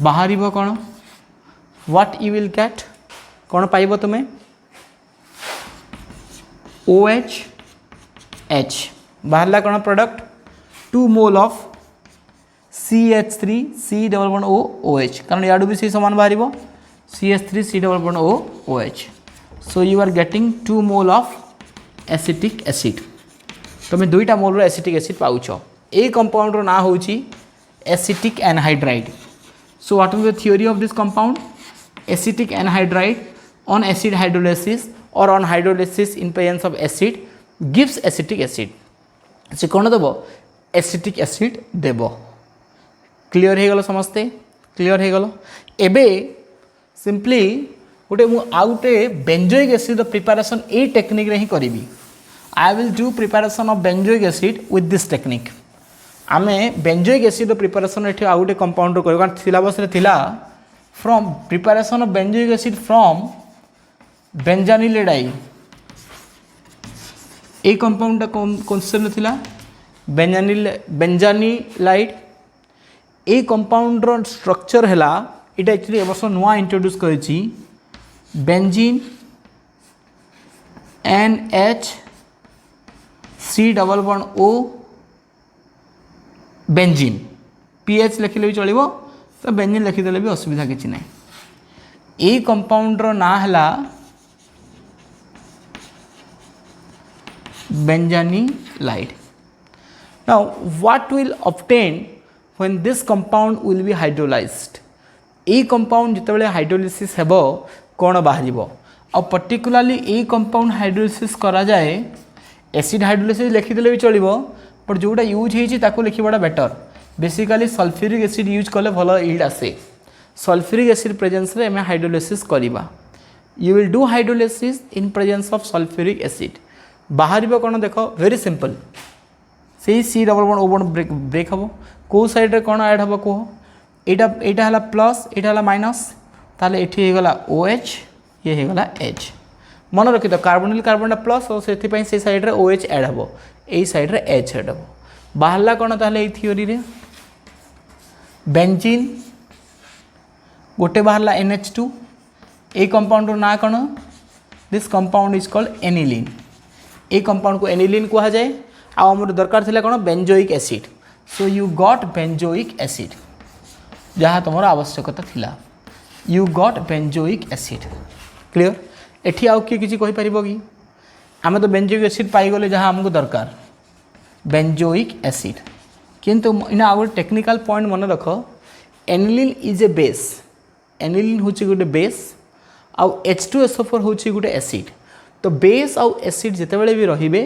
Speaker 1: बाहर कौन व्हाट यू विल गेट कौन पाइब तुम्हें OH H बाहरला कौन product 2 mole of CH3 C double bond O OH कारण याडू भी सी समान बाहर CH3 C double bond O OH so you are getting 2 mole of acetic acid तुम्हें 2टा मोल रो एसिटिक एसिड पाउछ ए कंपाउंड रो ना होची acetic anhydride so what is the theory of this compound acetic anhydride on acid hydrolysis or on hydrolysis in presence of acid gives acetic acid से कौन देव एसिटिक एसिड देव clear हो गल समस्ते क्लियर हो गल एबे सिंपली गोटे मु आउटे बेंजोइक एसिड प्रिपरेशन ए टेक्निक रे ही करी I will do preparation of benzoic acid with this technique आमे बेंजोइक एसिड प्रिपरेशन एठी आउटे कंपाउंड रो कारण सिलेबस रे थिला from preparation of benzoic acid from benzanilide ए कंपाउंड क्वेश्चन थिला बेंजानिलाइड ए कंपाउंड रो स्ट्रक्चर हैला इटा एक्चुअली ए वर्ष नुआ इंट्रोड्यूस करिछि benzene NH C double bond O benzene PH लिखिले भी चलिबो तो बेंजीन लिखिदेले भी असुविधा किछि नै ए कंपाउंड रो ना हैला benjanilide. Now what will obtain when this compound will be hydrolyzed? A compound जिते हाइड्रोलिसिस हेबो कौन बाहर आ पर्टिकुलाली ए कंपाउंड हाइड्रोलिसिस करा जाए एसिड हाइड्रोलिसिस लिखिदेले भी चलिबो बट जोटा यूज होइछि ताको लिखिबाटा better basically sulphuric acid use कले भल इल्ड आसे सल्फ्यूरिक एसिड प्रेजेंस रे हमें हाइड्रोलिसिस करवा you will do hydrolysis in presence of sulphuric acid बाहर कौन देख वेरी सिंपल से C double bond O bond break हम कौ साइड रे कौन ऐड हम कह यहाँ है प्लस यहाँ है माइनस ताले ये होगला ओ एच ये होगला एच मन रखी तो कार्बोनिल कार्बन प्लस और से साइड रे ओ एच ऐड हम यही साइड रे एच ऐड हम बाहरला कौन ताले थ्योरी रे बेंजीन गोटे बाहरला NH2 ए कंपाउंड ना कौन this compound is called aniline A compound को एनिलीन कहा जाए आमर दरकार थिला कौन benzoic acid so you got benzoic acid जहाँ तुम आवश्यकता थिला you got benzoic acid clear एठी आउ किए किसी कहि परिबो कि आम तो बेंजोइक एसिड पाइगले जहाँ आमको दरकार बेंजोइक एसिड किंतु इना आउ टेक्निकल पॉइंट मन रख aniline is a base aniline हूँ गोटे बेस आउ H2SO4 हूँ गोटे एसिड तो बेस आउ एसिड जितेबाला भी रे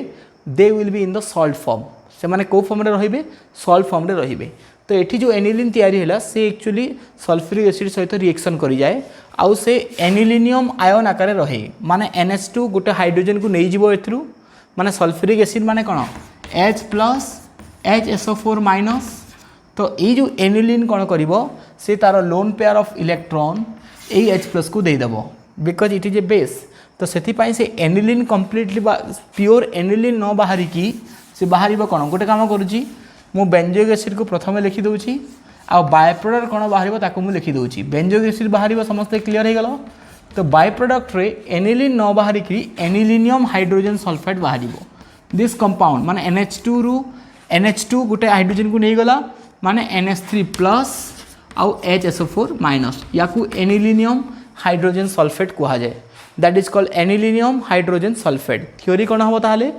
Speaker 1: they will be in the salt form से माने को फॉर्म रे रे सॉल्ट फॉर्म रे रे तो ये जो एनिलीन तैयारी है से एक्चुअली सल्फ्यूरिक एसिड सहित रिएक्शन करि जाए आउ से एनिलीनियम आयन आकार रहे माने NH2 गोटे हाइड्रोजन को नहीं जीवो एथरू माने सल्फ्यूरिक एसिड माने कौन H प्लस HSO4 माइनस तो ये जो एनिलीन कौन करिवो से तार लोन पेयर ऑफ इलेक्ट्रॉन यही H प्लस को देदेव because it is a base तो से एनिलीन कम्प्लीटली प्योर एनिलीन न बाहरी की से बाहर कौन गोटे काम करुँची मु बेंजोइक एसिड को प्रथम लिखिदे आ बाय प्रोडक्ट कौन बाहर ताकू मुझे लिखिदे बेंजोइक एसिड बाहर समस्त क्लीयर हो गल तो बाय प्रोडक्ट रे एनिलीन न बाहर की एनिलीनियम हाइड्रोजन सल्फाइड बाहर दिस कंपाउंड माने NH2 रु NH2 गोटे हाइड्रोजन को नहीं गला माने NH3 प्लस आउ HSO4 माइनस या एनिलीनियम हाइड्रोजन सल्फेट कहा जाए that is called anilinium hydrogen sulphate theory कौन हम ताहले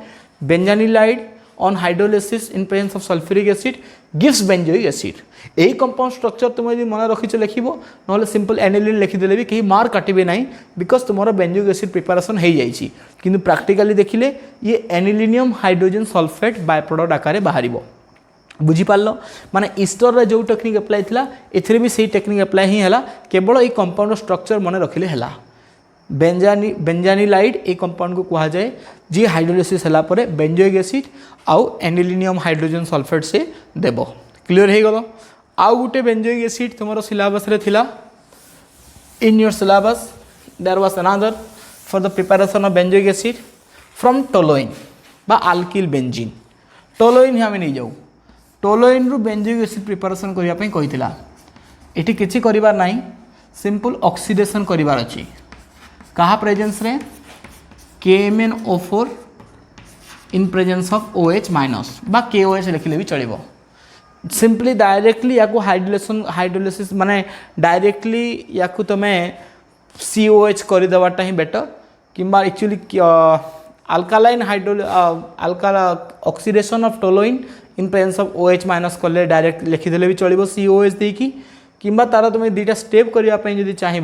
Speaker 1: benzanilide on hydrolysis in presence of sulphuric acid gives benzoic acid यही कंपाउंड स्ट्रक्चर तुम यदि मन रखीच लिखो ना सिंपल एनिलीन लिखिदेले भी कहीं मार्क काटे ना बिकज तुम बेंजोइक एसिड प्रिपारेसन हो जाए कि प्राक्टिकली देखिले ये anilinium hydrogen sulphate by product आकार बाहर बुझीपार माने ईस्टर रे जो टेक्निक अप्लाई थिला एथिरे भी सही टेक्निक अप्लाई ही हला केवल ये कंपाउंड स्ट्रक्चर मन रखिले हला बेंजानिलाइड ए कंपाउंड को कहा जाए जी हाइड्रोलिसिस हला परे बेंजोइक एसिड आउ एनिलीनियम हाइड्रोजन सल्फेट से देव क्लीयर हो गल आउ गोटे बेंजोइक एसिड तुम सिलेबस रे थिला in your syllabus there was another for the preparation of benzoic acid from toluene बा अल्किल बेंजीन टोलोइन हमें नहीं जाऊ टोलोइन रु बेंजोइक एसिड प्रिपरेशन करने कही ये किसी करिबार नहीं सिंपल ऑक्सीडेशन करिबार अछि कहा प्रेजेंस रे KMnO4 in presence of OH minus बा KOH लिखिले भी चलिबो सिंपली डायरेक्टली या हाइड्रोलिसिस माने डायरेक्टली या तुम COH कर देवाटा ही बेटर किंबा actually alkaline alkali oxidation of toluene in presence of OH minus कले डायरेक्ट लिखिदेले भी चलिबो COH देकी किंबा तार तुम दुईटा स्टेप करने जदि चाहिए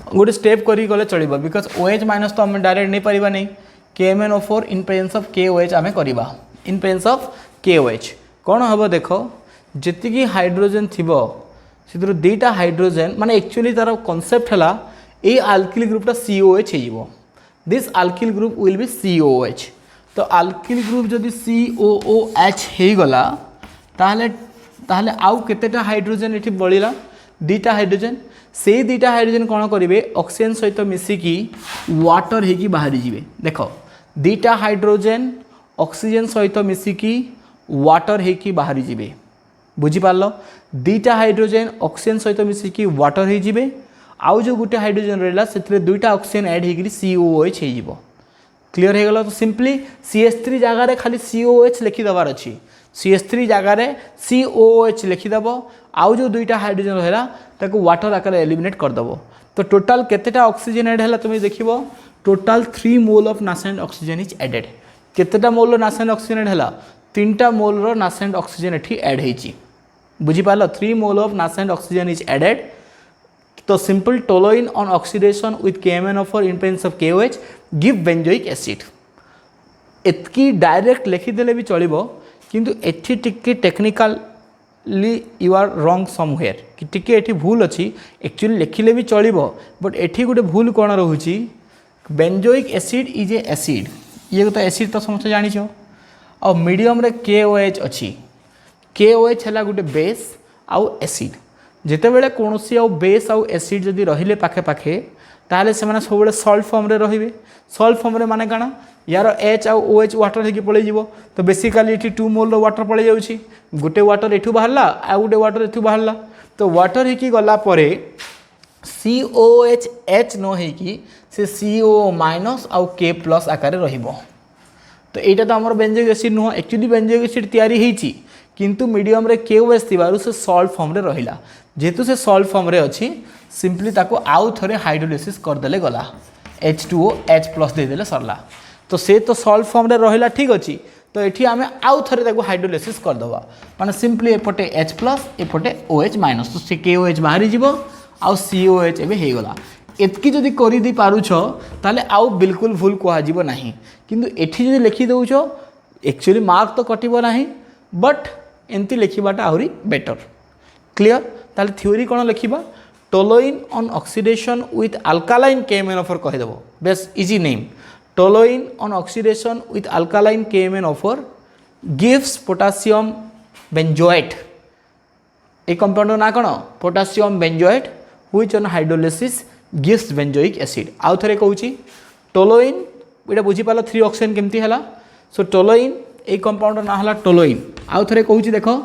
Speaker 1: गोटे स्टेप करी गले चलिबो बिकज OH माइनस तो आम डायरेक्ट नहीं पारिबा नहीं KMnO4 in presence of KOH आम करवा इन प्रेजेंस ऑफ KOH कौन हम देख जी हाइड्रोजन थी से दुईटा हाइड्रोजन माने एक्चुअली तार कॉन्सेप्ट है ये अल्किल ग्रुपटा COH हो this alkyl group will be COH तो अल्किल ग्रुप जदि COOH हो गला ताहले आउ केतेटा हाइड्रोजन ये बढ़ला दुईटा हाइड्रोजन से दुईटा हाइड्रोजन कौन करेंगे ऑक्सीजन सहित मिसिकी वाटर होगी बाहरी जी देख दुईटा हाइड्रोजन ऑक्सीजन सहित मिसिकी वाटर होगी बाहरी जी बुझीपार दुईटा हाइड्रोजन ऑक्सीजन सहित मिसिकी वाटर हो आउ जो गोटे हाइड्रोजन रहा से दुईटा ऑक्सीजन ऐड होगी COOH हो क्लीयर हो गला तो सिंपली CH3 जगार खाली COH लिखिदेवार अच्छी CH3 जगार COOH लिखिदेव आउ जो दुईटा हाइड्रोजन रहा ताको वाटर आकार एलिमिनेट करदेव तो टोटाल केतेटा ऑक्सीजन ऐड है तुम देख total 3 mole of nascent oxygen is added केतेटा मोल नासेंट ऑक्सीजन ऐड है 3टा मोल नासेंट ऑक्सीजन ये ऐड होती बुझीपार 3 mole of nascent oxygen is added तो simple toluene on oxidation with KMnO4 in presence of KOH give benzoic acid एतकी direct लिखिदेले भी चलिबो किंतु एठी टिके technically you are wrong somewhere कि टिके एठी भूल अच्छी एक्चुअली लिखिले भी चलिबो बट एठी गोटे भूल कौन रोची benzoic acid is a acid ये तो एसिड तो समस्त जानिछ आ मीडियम रे KOH अच्छी KOH है गोटे बेस आउ एसिड जिते बेले कौन सी आउ बेस आउ एसिड जदि रहिले पाखे पाखे ताहले से माने सब सल्ट फॉर्म रे रहिबे सल्ट फॉर्म रे माने काना यार H आउ OH वाटर होगी पड़े जीवो तो बेसिकली ये 2 मोल रो वाटर पड़े जाउची गोटे वाटर एठू बाहरला आ गोटे वाटर एठू बाहरला तो वाटर होगी गला परे COOH H न होगी से CO माइनस आउ K प्लस आकार रहिबो तो यहाँ तो आम बेंजोइक एसिड नुह एक्चुअली बेंजोइक एसिड तैयारी होती किंतु मीडियम रे KOH थिबारु से सल्ट फॉर्म रे रहिला जेहेतु से सल्ट फॉर्म रे अच्छी सिंपली ताको आउ थरे हाइड्रोलिसिस करदेले गला H2O H प्लस देदेले सरला तो से तो सल्ट फॉर्म रे रहिला ठीक अच्छी तो ये आम आउ थरे ताको हाइड्रोलिसिस करदेवा माने सिंपली एपटे H प्लस एपटे OH माइनस तो से KOH बाहरी जीवो आउ COH एबे हे गला एतकी जदि करि दी पारुछ ताले आउ बिल्कुल भूल कह नहीं किंतु एठी जदि लिखि दउछ एक्चुअली मार्क तो कटिबो नहीं बट एंती लिखिबाटा आहुरी बेटर क्लियर ताले थ्योरी कोन लिखिबा toluene on oxidation with alkaline KMnO4 कहि देबो बेस easy name toluene on oxidation with alkaline KMnO4 gives potassium benzoate a compound ना कोन potassium benzoate which on hydrolysis gives benzoic acid आउ थरे कहूची टोलोइन एटा बुझी पाला 3 ऑक्सीजन केमती हला सो टोलोइन ए कंपाउंड ना हला टोलोइन आउ थरे कहूची देखो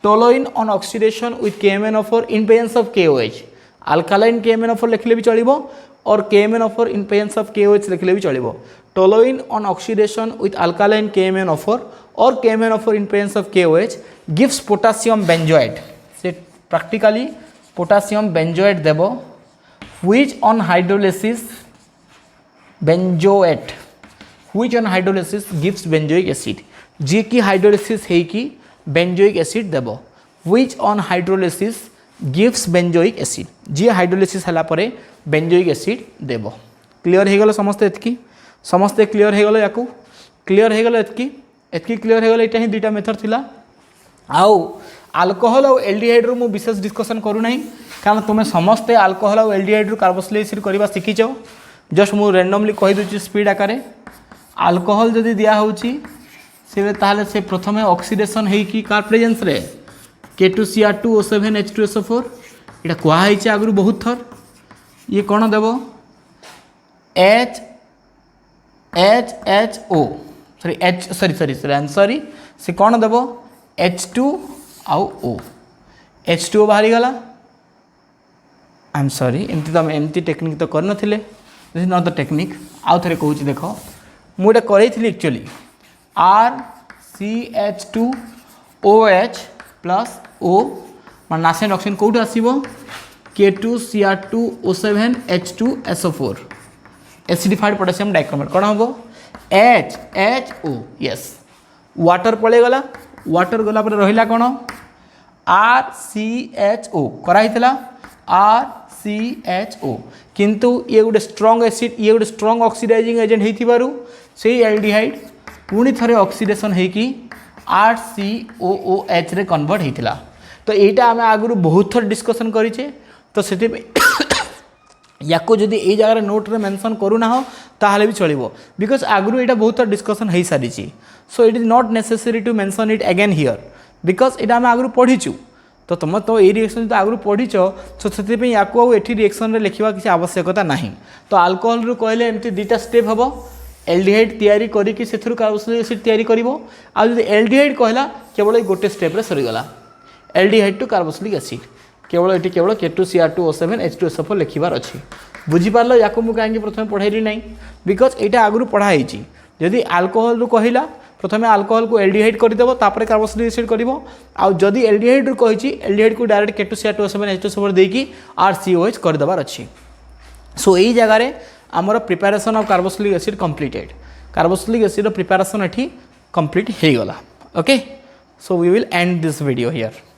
Speaker 1: toluene on oxidation with KMnO4 in presence of KOH alkaline KMnO4 लिखले भी चलिबो और KMnO4 in presence of KOH लिखले भी चलिबो toluene on oxidation with alkaline KMnO4 और KMnO4 in presence of KOH gives potassium benzoate से प्रैक्टिकली पोटासियम बेंजोएट देबो which on hydrolysis benzoate which on hydrolysis gives benzoic acid जे कि hydrolysis है कि benzoic acid देबो which on hydrolysis gives benzoic acid J hydrolysis हला परे benzoic acid देबो clear हे गेलो समस्त क्लियर हे गेलो याकू क्लियर हे गेलो एतकी क्लियर हे गेलो एटा ही दुटा मेथड थिला आउ अल्कोहल और एल्डिहाइड रो मु विशेष डिस्कशन करू नहीं कारण तुम्हें समस्ते अल्कोहल और एल्डिहाइड रो कार्बोक्सिलिक एसिड करबा शिखिछ जस्ट मु रैंडमली कहि दोची स्पीड आकारे अल्कोहल जदि दिया होची से ताले से प्रथमे ऑक्सीडेशन हे कि कार प्रेजेंस रे K2Cr2O7 H2SO4 एटा कोहा हिचे आगु बहुत थर ये कोन देबो HHO सॉरी से कोन देबो H2 आउ O H2O बाहरी गला आई एम सॉरी एमती तो एमती टेक्निक तो कर नथिले this is not the technique आउ थरे कहूची देखो मुझे करैथिली एक्चुअली RCH2OH प्लस O मान नासेंट ऑक्सीजन कोड आसीबो K2Cr2O7 H2SO4 acidified potassium dichromate कोन हबो HHO यस वाटर पळे गला वाटर गला पर रहिला कोन RCHO कराइतला RCHO किंतु ये गोटे स्ट्रॉन्ग एसिड ये गोटे स्ट्रॉन्ग ऑक्सीडाइजिंग एजेंट हेतिबारु से एल्डिहाइड पुणी थरे ऑक्सीडेशन हेकी RCOOH रे कन्वर्ट हेतिला तो एटा आमे आगुरु बहुत थर डिस्कशन करिचे तो सेति याको जदि ए जगह नोट रे मेंशन करू ना हो ताहले भी चलिबो बिकॉज आगुरु एटा बहुत थर डिस्कशन हेई सारिची so it is not necessary to mention it again here because एटा आमे आगुरु पढिचु तो तुम तो ये रिएक्शन तो आगुरु पढ़ीच सो से याकू आउ एठी रिएक्शन रे लिखा किसी आवश्यकता नहीं तो अल्कोहल रु कहले एमती दुटा स्टेप हम एल्डिहाइड तैयारी करिकी सेथुरु कार्बोक्सिलिक एसिड तैयारी करिवो आ जदि एल्डिहाइड कहला केवल ए गोटे स्टेप रे सरीगला एल्डिहाइड टू कार्बोक्सिलिक एसिड केवल एठी केवल K2Cr2O7 H2SO4 लिखिबार अछि बुझी पारलो याकू मु काहे प्रथम पढ़ाइली नहीं बिकॉज एटा आगुरु पढ़ाइछि जदि अल्कोहल रु कहला प्रथमे अल्कोहल को एल्डिहाइड करदेव तापर कार्बोक्सिलिक एसिड करिवो आ जदि एल्डिहाइड रु कहिछि एल्डिहाइड को डायरेक्ट K2Cr2O7 H2SO4 देकी RCOH कर देबार अछि सो एई जगह रे हमर preparation of carboxylic acid completed carboxylic acid preparation एठी कंप्लीट हे गला okay so we will end this video here